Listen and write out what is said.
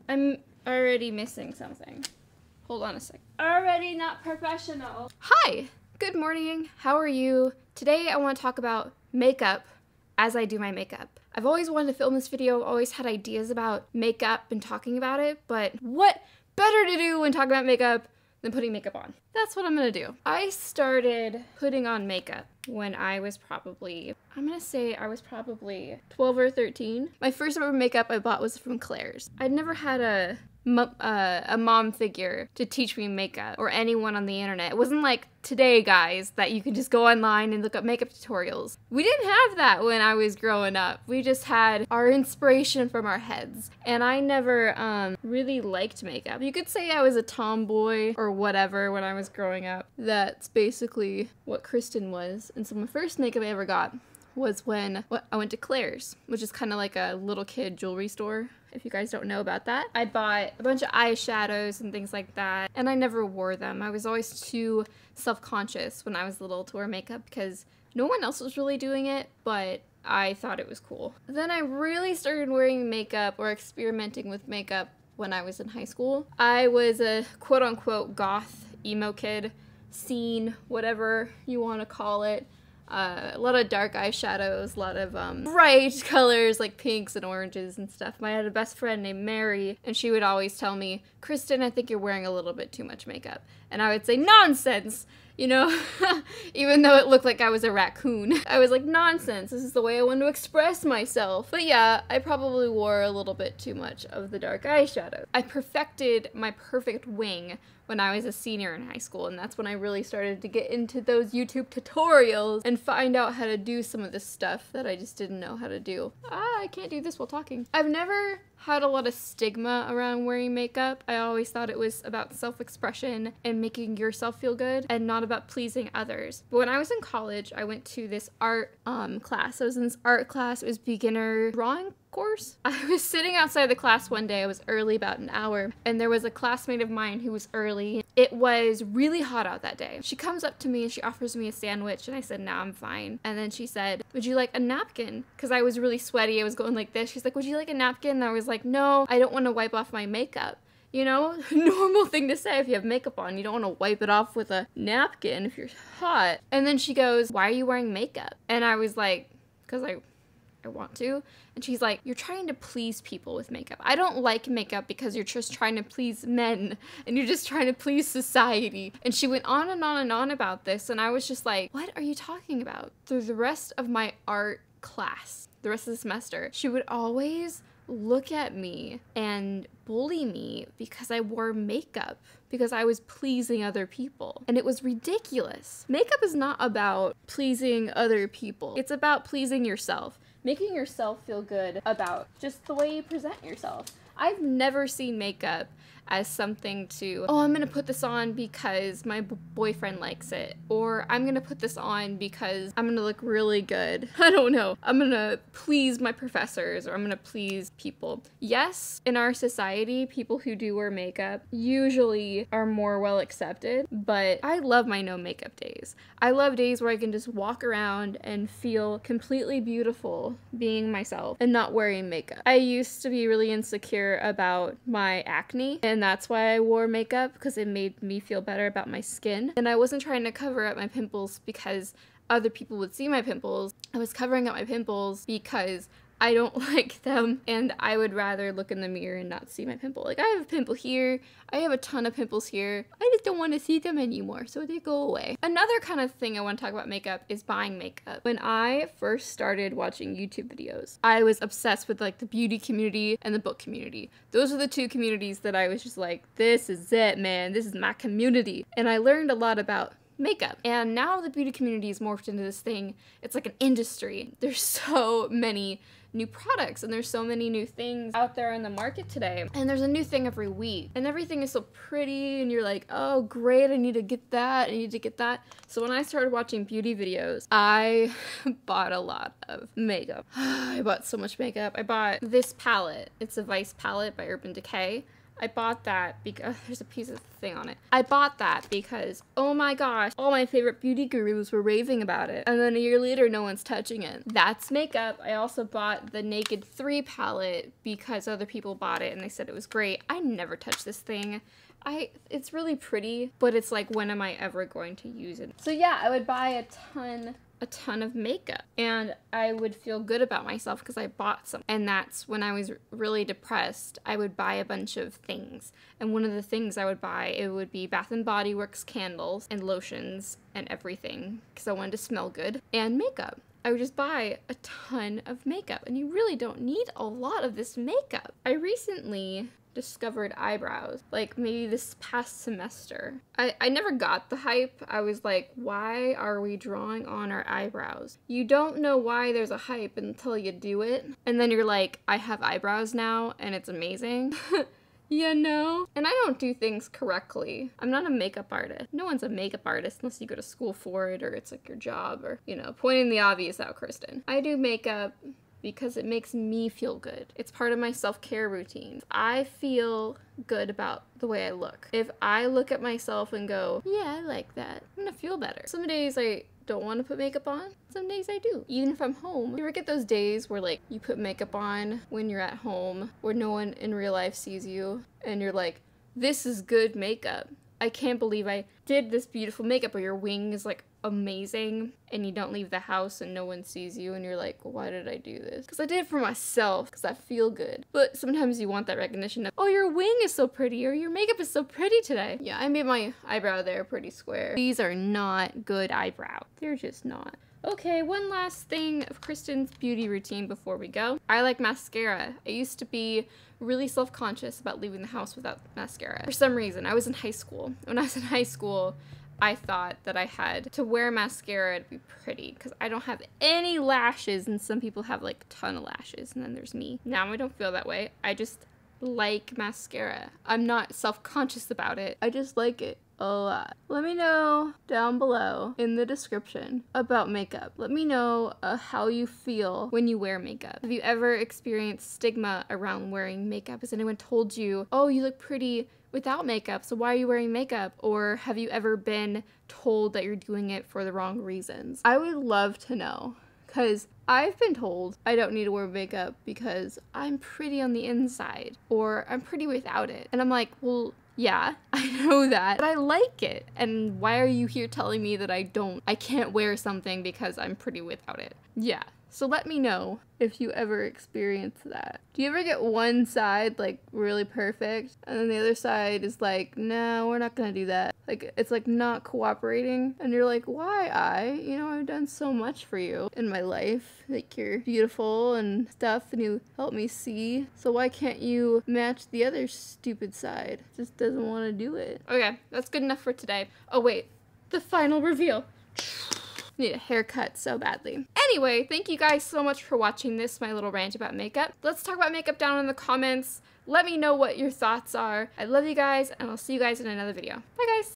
I'm already missing something. Hold on a sec. Already not professional. Hi, good morning. How are you? Today I want to talk about makeup as I do my makeup. I've always wanted to film this video, always had ideas about makeup and talking about it, but what better to do when talking about makeup than putting makeup on? That's what I'm gonna do. I started putting on makeup when I was probably, I'm gonna say I was probably 12 or 13. My first ever makeup I bought was from Claire's. I'd never had a mom figure to teach me makeup or anyone on the internet. It wasn't like today, guys, that you can just go online and look up makeup tutorials. We didn't have that when I was growing up. We just had our inspiration from our heads. And I never really liked makeup. You could say I was a tomboy or whatever when I was growing up. That's basically what Kristen was. And so my first makeup I ever got was when I went to Claire's, which is kind of like a little kid jewelry store, if you guys don't know about that. I bought a bunch of eyeshadows and things like that, and I never wore them. I was always too self-conscious when I was little to wear makeup because no one else was really doing it, but I thought it was cool. Then I really started wearing makeup or experimenting with makeup when I was in high school. I was a quote-unquote goth emo kid, scene, whatever you want to call it. A lot of dark eyeshadows, a lot of bright colors like pinks and oranges and stuff. I had a best friend named Mary, and she would always tell me, Kristen, I think you're wearing a little bit too much makeup. And I would say, nonsense! You know, even though it looked like I was a raccoon. I was like, nonsense, this is the way I want to express myself. But yeah, I probably wore a little bit too much of the dark eyeshadow. I perfected my perfect wing when I was a senior in high school, and that's when I really started to get into those YouTube tutorials and find out how to do some of this stuff that I just didn't know how to do. I can't do this while talking. I've never had a lot of stigma around wearing makeup. I always thought it was about self-expression and making yourself feel good and not about pleasing others. But when I was in college, I went to this art class. I was in this art class. It was beginner drawing course. I was sitting outside the class one day. I was early about an hour, and there was a classmate of mine who was early. It was really hot out that day. She comes up to me and she offers me a sandwich, and I said, no, I'm fine. And then she said, would you like a napkin? Because I was really sweaty. I was going like this. She's like, would you like a napkin? And I was like, no, I don't want to wipe off my makeup. You know, normal thing to say if you have makeup on. You don't want to wipe it off with a napkin if you're hot. And then she goes, why are you wearing makeup? And I was like, because I want to. And she's like, you're trying to please people with makeup. I don't like makeup because you're just trying to please men and you're just trying to please society. And she went on and on and on about this, and I was just like, what are you talking about? Through the rest of my art class, the rest of the semester, she would always look at me and bully me because I wore makeup, because I was pleasing other people. And it was ridiculous. Makeup is not about pleasing other people. It's about pleasing yourself. Making yourself feel good about just the way you present yourself. I've never seen makeup as something to, oh, I'm gonna put this on because my boyfriend likes it, or I'm gonna put this on because I'm gonna look really good. I don't know. I'm gonna please my professors, or I'm gonna please people. Yes, in our society, people who do wear makeup usually are more well accepted, but I love my no makeup days. I love days where I can just walk around and feel completely beautiful being myself and not wearing makeup. I used to be really insecure about my acne, and that's why I wore makeup, because it made me feel better about my skin. And I wasn't trying to cover up my pimples because other people would see my pimples. I was covering up my pimples because I don't like them, and I would rather look in the mirror and not see my pimple. Like, I have a pimple here, I have a ton of pimples here, I just don't want to see them anymore, so they go away. Another kind of thing I want to talk about makeup is buying makeup. When I first started watching YouTube videos, I was obsessed with like the beauty community and the book community. Those are the two communities that I was just like, this is it, man, this is my community. And I learned a lot about makeup. And now the beauty community is morphed into this thing. It's like an industry. There's so many new products and there's so many new things out there in the market today, and there's a new thing every week, and everything is so pretty, and you're like, oh great, I need to get that, I need to get that. So when I started watching beauty videos, I bought a lot of makeup. I bought so much makeup. I bought this palette. It's a Vice palette by Urban Decay. I bought that because there's a piece of thing on it. I bought that because, oh my gosh, all my favorite beauty gurus were raving about it. And then a year later, no one's touching it. That's makeup. I also bought the Naked 3 palette because other people bought it and they said it was great. I never touched this thing. It's really pretty, but it's like, when am I ever going to use it? So yeah, I would buy a ton of makeup and I would feel good about myself because I bought some. And that's when I was really depressed, I would buy a bunch of things. And one of the things I would buy, it would be Bath & Body Works candles and lotions and everything because I wanted to smell good, and makeup. I would just buy a ton of makeup, and you really don't need a lot of this makeup. I recently discovered eyebrows, like maybe this past semester. I never got the hype. I was like, why are we drawing on our eyebrows? You don't know why there's a hype until you do it. And then you're like, I have eyebrows now and it's amazing. You know? And I don't do things correctly. I'm not a makeup artist. No one's a makeup artist unless you go to school for it or it's like your job or, you know, pointing the obvious out, Kristen. I do makeup because it makes me feel good. It's part of my self-care routine. I feel good about the way I look. If I look at myself and go, yeah, I like that, I'm gonna feel better. Some days I don't want to put makeup on. Some days I do. Even if I'm home. You ever get those days where like you put makeup on when you're at home, where no one in real life sees you, and you're like, this is good makeup. I can't believe I did this beautiful makeup, or your wing is like amazing and you don't leave the house and no one sees you and you're like, why did I do this? Because I did it for myself because I feel good. But sometimes you want that recognition of, oh, your wing is so pretty, or your makeup is so pretty today. Yeah, I made my eyebrow there pretty square. These are not good eyebrows. They're just not. Okay, one last thing of Kristen's beauty routine before we go. I like mascara. I used to be really self-conscious about leaving the house without mascara. For some reason, I was in high school. When I was in high school, I thought that I had to wear mascara to be pretty because I don't have any lashes, and some people have like a ton of lashes, and then there's me. Now I don't feel that way. I just like mascara. I'm not self-conscious about it. I just like it a lot. Let me know down below in the description about makeup. Let me know how you feel when you wear makeup. Have you ever experienced stigma around wearing makeup? Has anyone told you, oh, you look pretty without makeup, so why are you wearing makeup? Or have you ever been told that you're doing it for the wrong reasons? I would love to know, because I've been told I don't need to wear makeup because I'm pretty on the inside, or I'm pretty without it. And I'm like, well, yeah, I know that, but I like it. And why are you here telling me that I can't wear something because I'm pretty without it? Yeah. So let me know if you ever experience that. Do you ever get one side like really perfect and then the other side is like, no, we're not gonna do that. Like, it's like not cooperating, and you're like, why? You know, I've done so much for you in my life. Like, you're beautiful and stuff and you help me see. So why can't you match the other stupid side? Just doesn't want to do it. Okay, that's good enough for today. Oh wait, the final reveal. Need a haircut so badly. Anyway, thank you guys so much for watching this, my little rant about makeup. Let's talk about makeup down in the comments. Let me know what your thoughts are. I love you guys, and I'll see you guys in another video. Bye guys!